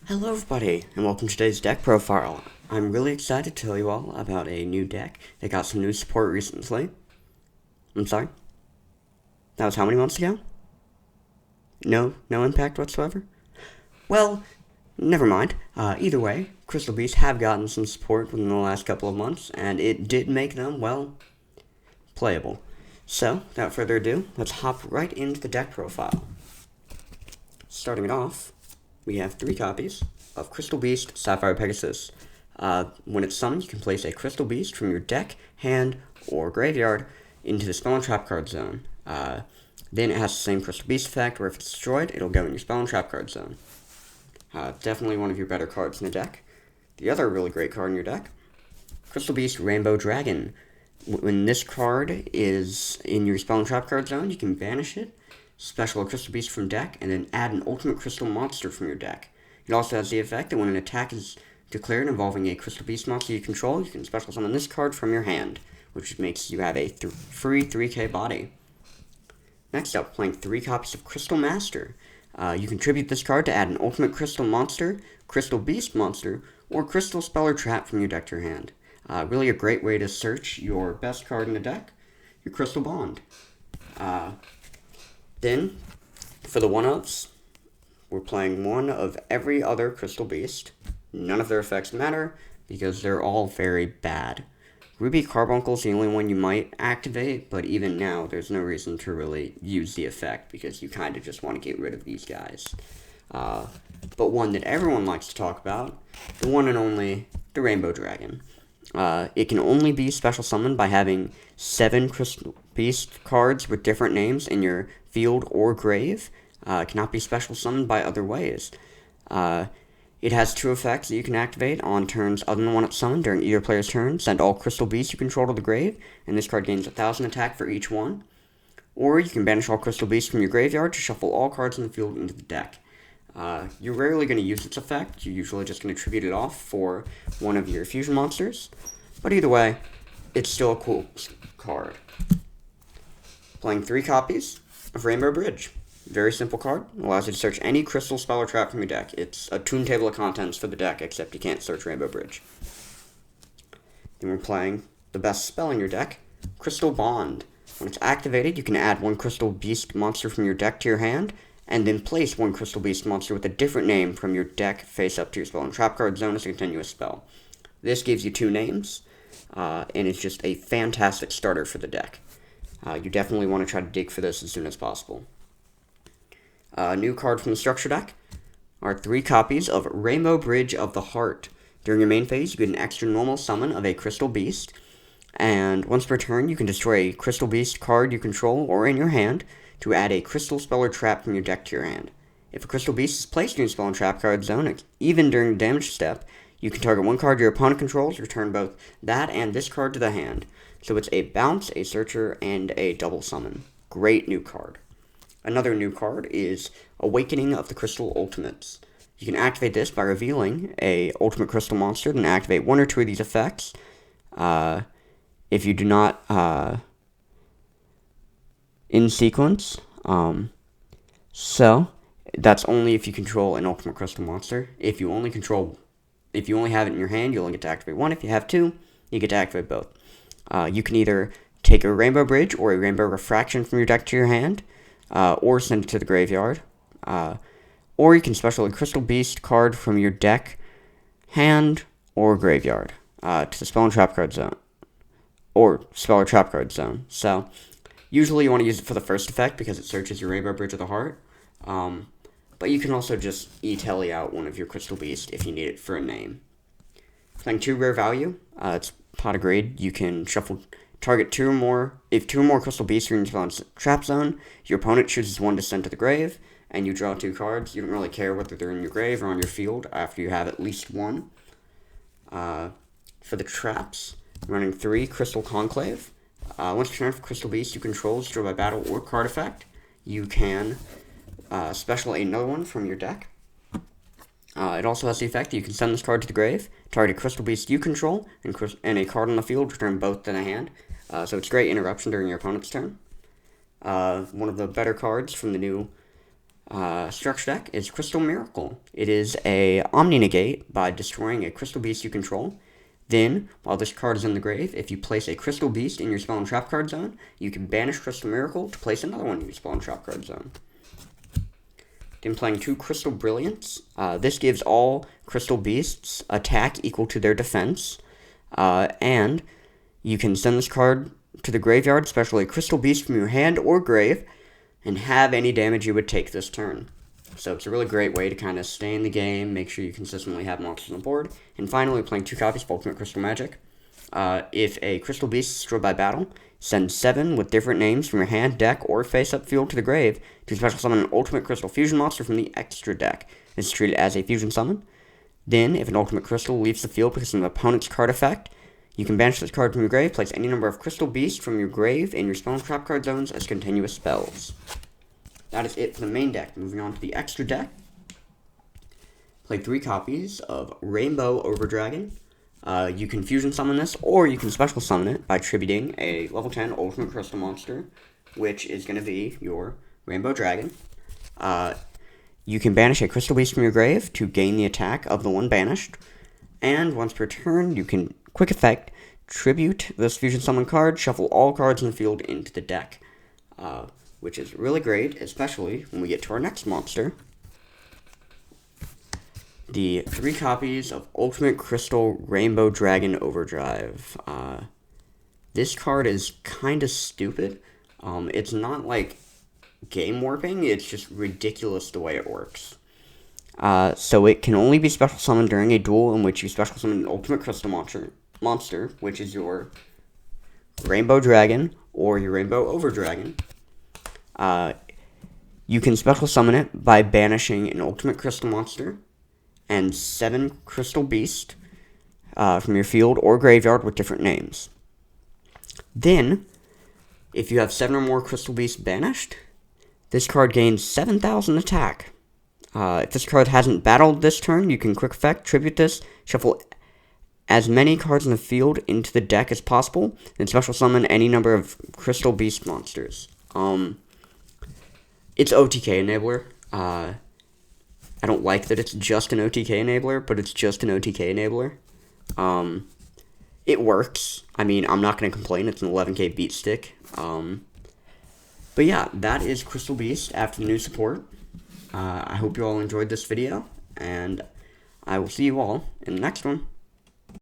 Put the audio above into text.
Hello everybody, and welcome to today's deck profile. I'm really excited to tell you all about a new deck that got some new support recently. I'm sorry? That was how many months ago? No impact whatsoever? Well, never mind. Either way, Crystal Beasts have gotten some support within the last couple of months, and it did make them, well, playable. So, without further ado, let's hop right into the deck profile. Starting it off, we have 3 copies of Crystal Beast Sapphire Pegasus. When it's summoned, you can place a Crystal Beast from your deck, hand, or graveyard into the Spell and Trap card zone. Then it has the same Crystal Beast effect, where if it's destroyed, it'll go in your Spell and Trap card zone. Definitely one of your better cards in the deck. The other really great card in your deck, Crystal Beast Rainbow Dragon. When this card is in your Spell and Trap card zone, you can banish it, special a Crystal Beast from deck, and then add an Ultimate Crystal Monster from your deck. It also has the effect that when an attack is declared involving a Crystal Beast monster you control, you can special summon this card from your hand, which makes you have a free 3k body. Next up, playing 3 copies of Crystal Master. You contribute this card to add an Ultimate Crystal Monster, Crystal Beast Monster, or Crystal Spell or Trap from your deck to your hand. Really a great way to search your best card in the deck, your Crystal Bond. Then, for the 1-ofs, we're playing one of every other Crystal Beast. None of their effects matter, because they're all very bad. Ruby Carbuncle is the only one you might activate, but even now, there's no reason to really use the effect, because you kind of just want to get rid of these guys. But one that everyone likes to talk about, the one and only, the Rainbow Dragon. It can only be special summoned by having 7 Crystal Beast cards with different names in your field or grave. It cannot be special summoned by other ways. It has 2 effects that you can activate on turns other than one it's summoned during either player's turn. Send all Crystal Beasts you control to the grave, and this card gains 1,000 attack for each one. Or you can banish all Crystal Beasts from your graveyard to shuffle all cards in the field into the deck. You're rarely going to use its effect. You're usually just going to tribute it off for one of your fusion monsters. But either way, it's still a cool card. Playing 3 copies of Rainbow Bridge. Very simple card. Allows you to search any crystal, spell, or trap from your deck. It's a toon table of contents for the deck, except you can't search Rainbow Bridge. Then we're playing the best spell in your deck, Crystal Bond. When it's activated, you can add 1 Crystal Beast monster from your deck to your hand, and then place 1 Crystal Beast monster with a different name from your deck face up to your spell and trap card zone as a continuous spell. This gives you 2 names, and it's just a fantastic starter for the deck. You definitely want to try to dig for this as soon as possible. A new card from the structure deck are 3 copies of Rainbow Bridge of the Heart. During your main phase, you get an extra normal summon of a Crystal Beast, and once per turn, you can destroy a Crystal Beast card you control or in your hand to add a Crystal Spell or Trap from your deck to your hand. If a Crystal Beast is placed in your Spell and Trap card zone, even during the damage step, you can target 1 card your opponent controls, return both that and this card to the hand. So it's a bounce, a searcher, and a double summon. Great new card. Another new card is Awakening of the Crystal Ultimates. You can activate this by revealing a Ultimate Crystal Monster, then activate 1 or 2 of these effects. If you do not in sequence. So that's only if you control an Ultimate Crystal Monster. If you only have it in your hand, you only get to activate 1. If you have 2, you get to activate both. You can either take a Rainbow Bridge or a Rainbow Refraction from your deck to your hand, or send it to the graveyard. Or you can special a Crystal Beast card from your deck, hand, or graveyard to the Spell and Trap card zone. Or Spell or Trap card zone. So, usually you want to use it for the first effect because it searches your Rainbow Bridge of the Heart. But you can also just e-telly out one of your Crystal Beast if you need it for a name. Playing 2 rare value, it's Pot of Greed. You can target 2 or more. If 2 or more Crystal Beasts are in your trap zone, your opponent chooses 1 to send to the grave, and you draw 2 cards. You don't really care whether they're in your grave or on your field after you have at least 1. For the traps, running 3 Crystal Conclave. Once per turn for Crystal Beast you control, destroyed by battle or card effect, you can special another one from your deck. It also has the effect that you can send this card to the grave, target a Crystal Beast you control, and a card on the field, return both to the hand. So it's great interruption during your opponent's turn. One of the better cards from the new structure deck is Crystal Miracle. It is a Omni-Negate by destroying a Crystal Beast you control. Then, while this card is in the grave, if you place a Crystal Beast in your spell and trap card zone, you can banish Crystal Miracle to place another one in your spell and trap card zone. Then playing 2 Crystal Brilliance. This gives all Crystal Beasts attack equal to their defense. And you can send this card to the graveyard, especially a Crystal Beast from your hand or grave, and have any damage you would take this turn. So it's a really great way to kind of stay in the game, make sure you consistently have monsters on the board. And finally, playing 2 copies of Ultimate Crystal Magic. If a Crystal Beast is destroyed by battle, send 7 with different names from your hand, deck, or face-up field to the grave to special summon an Ultimate Crystal Fusion monster from the extra deck. This is treated as a fusion summon. Then, if an Ultimate Crystal leaves the field because of an opponent's card effect, you can banish this card from your grave, place any number of Crystal Beasts from your grave in your spell and trap card zones as continuous spells. That is it for the main deck. Moving on to the extra deck. Play 3 copies of Rainbow Overdragon. You can fusion summon this, or you can special summon it by tributing a level 10 Ultimate Crystal monster, which is going to be your Rainbow Dragon. You can banish a Crystal Beast from your grave to gain the attack of the one banished. And once per turn, you can, quick effect, tribute this fusion summon card, shuffle all cards in the field into the deck. Which is really great, especially when we get to our next monster. The 3 copies of Ultimate Crystal Rainbow Dragon Overdrive. This card is kind of stupid. It's not like game warping, it's just ridiculous the way it works. So it can only be special summoned during a duel in which you special summon an Ultimate Crystal monster, which is your Rainbow Dragon or your Rainbow Overdragon. You can special summon it by banishing an Ultimate Crystal monster and 7 Crystal Beast from your field or graveyard with different names. Then, if you have 7 or more Crystal Beasts banished, this card gains 7,000 attack. If this card hasn't battled this turn, you can quick effect, tribute this, shuffle as many cards in the field into the deck as possible, and special summon any number of Crystal Beast monsters. It's OTK enabler. I don't like that it's just an OTK enabler, but it's just an OTK enabler. It works. I mean, I'm not going to complain. It's an 11k beat stick. But yeah, that is Crystal Beast after the new support. I hope you all enjoyed this video, and I will see you all in the next one.